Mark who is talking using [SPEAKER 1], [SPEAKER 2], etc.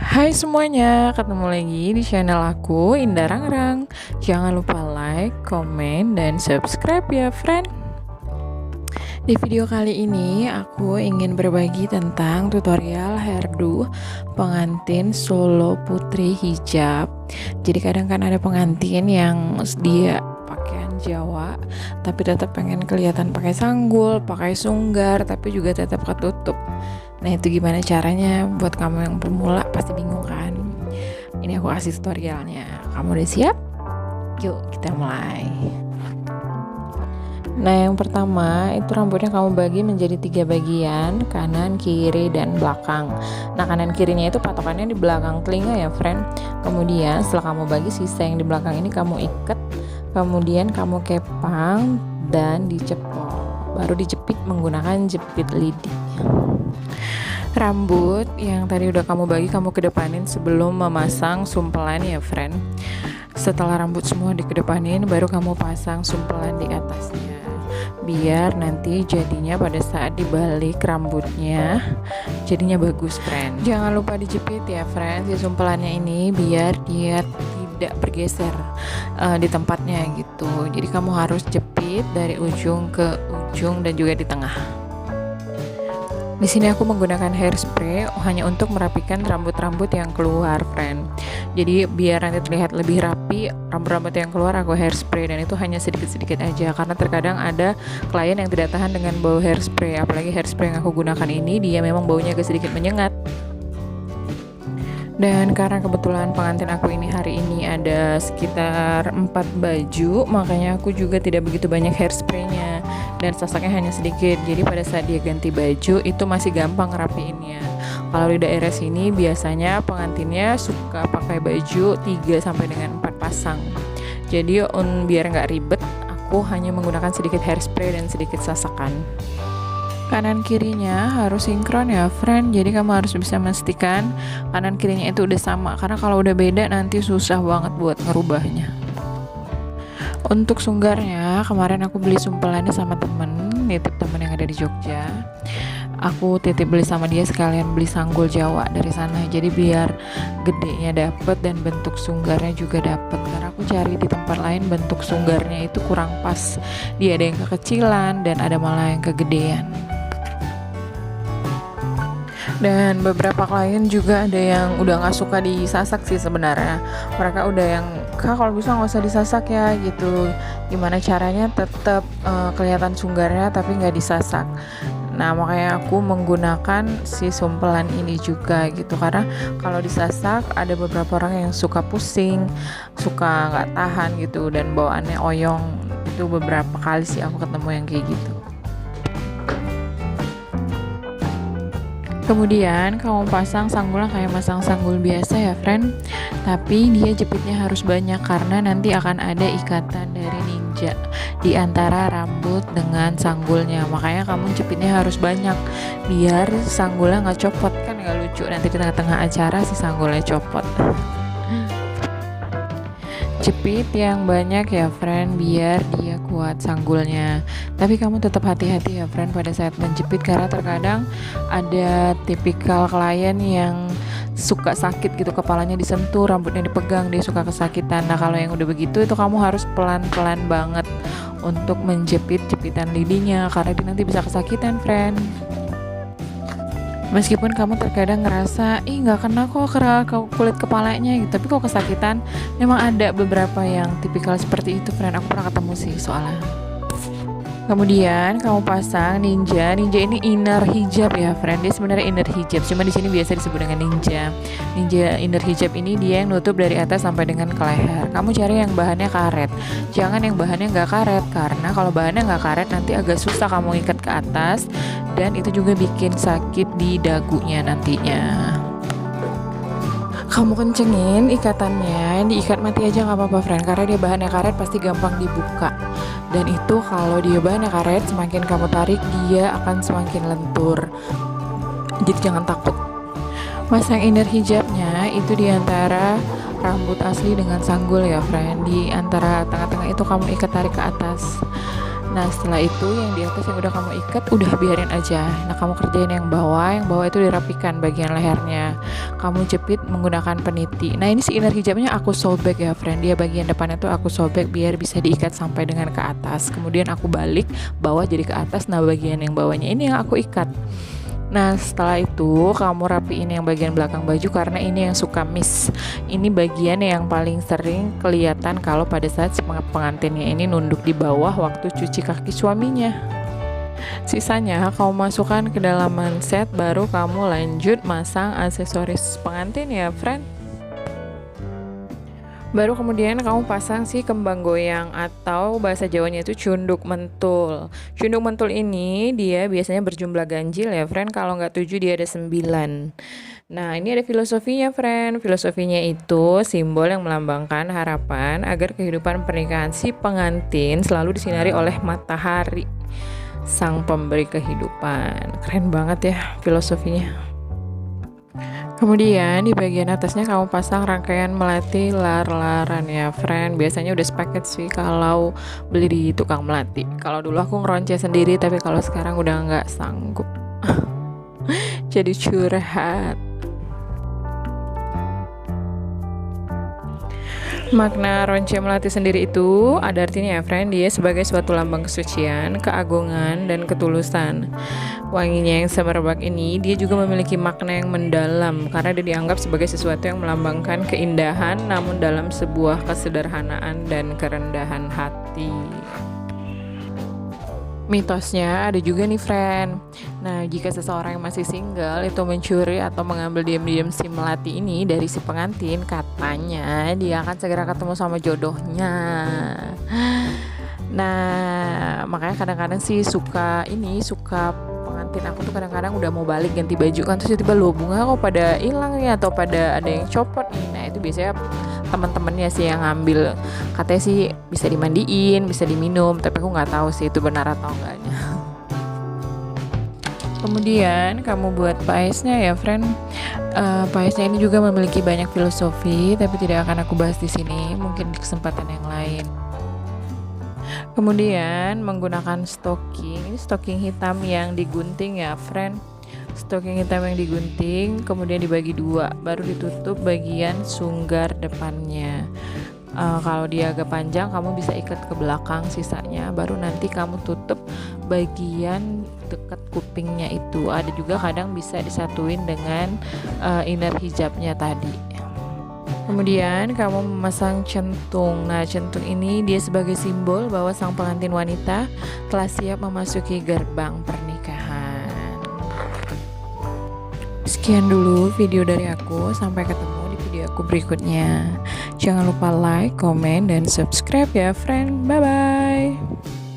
[SPEAKER 1] Hai semuanya, ketemu lagi di channel aku, Indah Rangrang. Jangan lupa like, komen, dan subscribe ya friend. Di video kali ini aku ingin berbagi tentang tutorial hairdo pengantin solo putri hijab. Jadi kadang kan ada pengantin yang dia pakaian Jawa tapi tetap pengen kelihatan pakai sanggul, pakai sunggar tapi juga tetap ketutup. Nah itu gimana caranya buat kamu yang pemula pasti bingung kan? Ini aku kasih tutorialnya. Kamu udah siap? Yuk kita mulai. Nah yang pertama itu rambutnya kamu bagi menjadi 3 bagian, kanan, kiri, dan belakang. Nah kanan kirinya itu patokannya di belakang telinga ya friend. Kemudian setelah kamu bagi, sisa yang di belakang ini kamu ikat, kemudian kamu kepang dan dicepol, baru dijepit menggunakan jepit lidi. Rambut yang tadi udah kamu bagi kamu kedepanin sebelum memasang sumpelan ya friend. Setelah rambut semua dikedepanin baru kamu pasang sumpelan di atasnya, biar nanti jadinya pada saat dibalik rambutnya jadinya bagus friend. Jangan lupa dijepit ya friend si sumpelannya ini biar dia tidak bergeser di tempatnya gitu. Jadi kamu harus jepit dari ujung ke ujung dan juga di tengah. Di sini aku menggunakan hairspray hanya untuk merapikan rambut-rambut yang keluar, friend. Jadi biar nanti terlihat lebih rapi, rambut-rambut yang keluar aku hairspray, dan itu hanya sedikit-sedikit aja karena terkadang ada klien yang tidak tahan dengan bau hairspray, apalagi hairspray yang aku gunakan ini dia memang baunya agak sedikit menyengat. Dan karena kebetulan pengantin aku ini hari ini ada sekitar 4 baju, makanya aku juga tidak begitu banyak hairspraynya dan sasaknya hanya sedikit. Jadi pada saat dia ganti baju itu masih gampang ngerapiinnya. Kalau di daerah sini biasanya pengantinnya suka pakai baju 3 sampai dengan 4 pasang. Jadi biar nggak ribet, aku hanya menggunakan sedikit hairspray dan sedikit sasakan. Kanan kirinya harus sinkron ya friend, jadi kamu harus bisa memastikan kanan kirinya itu udah sama, karena kalau udah beda nanti susah banget buat ngerubahnya. Untuk sunggarnya kemarin aku beli sumpelannya sama nitip temen yang ada di Jogja. Aku titip beli sama dia sekalian beli sanggul Jawa dari sana, jadi biar gedenya dapet dan bentuk sunggarnya juga dapet. Karena aku cari di tempat lain bentuk sunggarnya itu kurang pas, dia ada yang kekecilan dan ada malah yang kegedean. Dan beberapa klien juga ada yang udah nggak suka disasak sih sebenarnya. Mereka udah yang, Kak kalau bisa nggak usah disasak ya gitu. Gimana caranya tetap kelihatan sunggarnya tapi nggak disasak. Nah makanya aku menggunakan si sumpelan ini juga gitu, karena kalau disasak ada beberapa orang yang suka pusing, suka nggak tahan gitu dan bawaannya oyong. Itu beberapa kali sih aku ketemu yang kayak gitu. Kemudian kamu pasang sanggulnya kayak masang sanggul biasa ya friend, tapi dia jepitnya harus banyak karena nanti akan ada ikatan dari ninja di antara rambut dengan sanggulnya. Makanya kamu jepitnya harus banyak biar sanggulnya nggak copot, kan nggak lucu nanti di tengah-tengah acara si sanggulnya copot. Jepit yang banyak ya friend biar dia kuat sanggulnya. Tapi kamu tetap hati-hati ya friend pada saat menjepit, karena terkadang ada tipikal klien yang suka sakit gitu, kepalanya disentuh, rambutnya dipegang, dia suka kesakitan. Nah kalau yang udah begitu itu kamu harus pelan-pelan banget untuk menjepit jepitan lidinya, karena dia nanti bisa kesakitan friend. Meskipun kamu terkadang ngerasa nggak kena kok kulit kepalanya gitu, tapi kok kesakitan. Memang ada beberapa yang tipikal seperti itu friend, aku pernah ketemu sih soalnya. Kemudian kamu pasang ninja ini inner hijab ya friend. Dia sebenarnya inner hijab, cuma di sini biasa disebut dengan ninja inner hijab. Ini dia yang nutup dari atas sampai dengan ke leher. Kamu cari yang bahannya karet, jangan yang bahannya nggak karet, karena kalau bahannya nggak karet nanti agak susah kamu ikat ke atas dan itu juga bikin sakit di dagunya nantinya. Kamu kencengin ikatannya, diikat mati aja nggak apa-apa friend, karena dia bahannya karet pasti gampang dibuka. Dan itu kalau dia bahannya karet, semakin kamu tarik dia akan semakin lentur. Jadi jangan takut. Masang inner hijabnya itu diantara rambut asli dengan sanggul ya friend. Di antara tengah-tengah itu kamu ikat tarik ke atas. Nah setelah itu yang di atas yang udah kamu ikat udah biarin aja. Nah kamu kerjain yang bawah itu dirapikan bagian lehernya. Kamu jepit menggunakan peniti. Nah ini si inner hijabnya aku sobek ya friend. Dia bagian depannya tuh aku sobek biar bisa diikat sampai dengan ke atas. Kemudian aku balik bawah jadi ke atas. Nah bagian yang bawahnya ini yang aku ikat. Nah setelah itu kamu rapiin yang bagian belakang baju karena ini yang suka miss. Ini bagian yang paling sering kelihatan kalau pada saat si pengantinnya ini nunduk di bawah waktu cuci kaki suaminya. Sisanya kamu masukkan ke dalam manset, baru kamu lanjut masang aksesoris pengantin ya friend. Baru kemudian kamu pasang si kembang goyang atau bahasa Jawanya itu cunduk mentul. Cunduk mentul ini dia biasanya berjumlah ganjil ya friend. Kalau nggak 7 dia ada 9. Nah ini ada filosofinya friend. Filosofinya itu simbol yang melambangkan harapan agar kehidupan pernikahan si pengantin selalu disinari oleh matahari, sang pemberi kehidupan. Keren banget ya filosofinya. Kemudian di bagian atasnya kamu pasang rangkaian melati lar-laran ya friend. Biasanya udah sepaket sih kalau beli di tukang melati. Kalau dulu aku ngeronce sendiri, tapi kalau sekarang udah nggak sanggup. Jadi curhat. Makna ronce melati sendiri itu ada artinya ya friend. Dia sebagai suatu lambang kesucian, keagungan, dan ketulusan. Wanginya yang semerbak ini dia juga memiliki makna yang mendalam karena dia dianggap sebagai sesuatu yang melambangkan keindahan namun dalam sebuah kesederhanaan dan kerendahan hati. Mitosnya ada juga nih friend. Nah jika seseorang yang masih single itu mencuri atau mengambil diam-diam si melati ini dari si pengantin, katanya dia akan segera ketemu sama jodohnya. Nah makanya kadang-kadang sih suka pengantin aku tuh kadang-kadang udah mau balik ganti baju kan, terus tiba-tiba lo bunga kok pada hilang ya atau pada ada yang copot nih. Nah itu biasanya teman-temannya sih yang ngambil, katanya sih bisa dimandiin, bisa diminum, tapi aku nggak tahu sih itu benar atau enggaknya. Kemudian kamu buat paesnya ya friend. Paesnya ini juga memiliki banyak filosofi, tapi tidak akan aku bahas di sini, mungkin di kesempatan yang lain. Kemudian menggunakan stocking, ini stocking hitam yang digunting ya friend. Stocking hitam yang digunting kemudian dibagi dua, baru ditutup bagian sunggar depannya. Kalau dia agak panjang kamu bisa ikat ke belakang sisanya, baru nanti kamu tutup bagian dekat kupingnya itu. Ada juga kadang bisa disatuin dengan inner hijabnya tadi. Kemudian kamu memasang centung. Nah centung ini dia sebagai simbol bahwa sang pengantin wanita telah siap memasuki gerbang pernikahan. Sekian dulu video dari aku, sampai ketemu di video aku berikutnya. Jangan lupa like, komen, dan subscribe ya friend. Bye bye.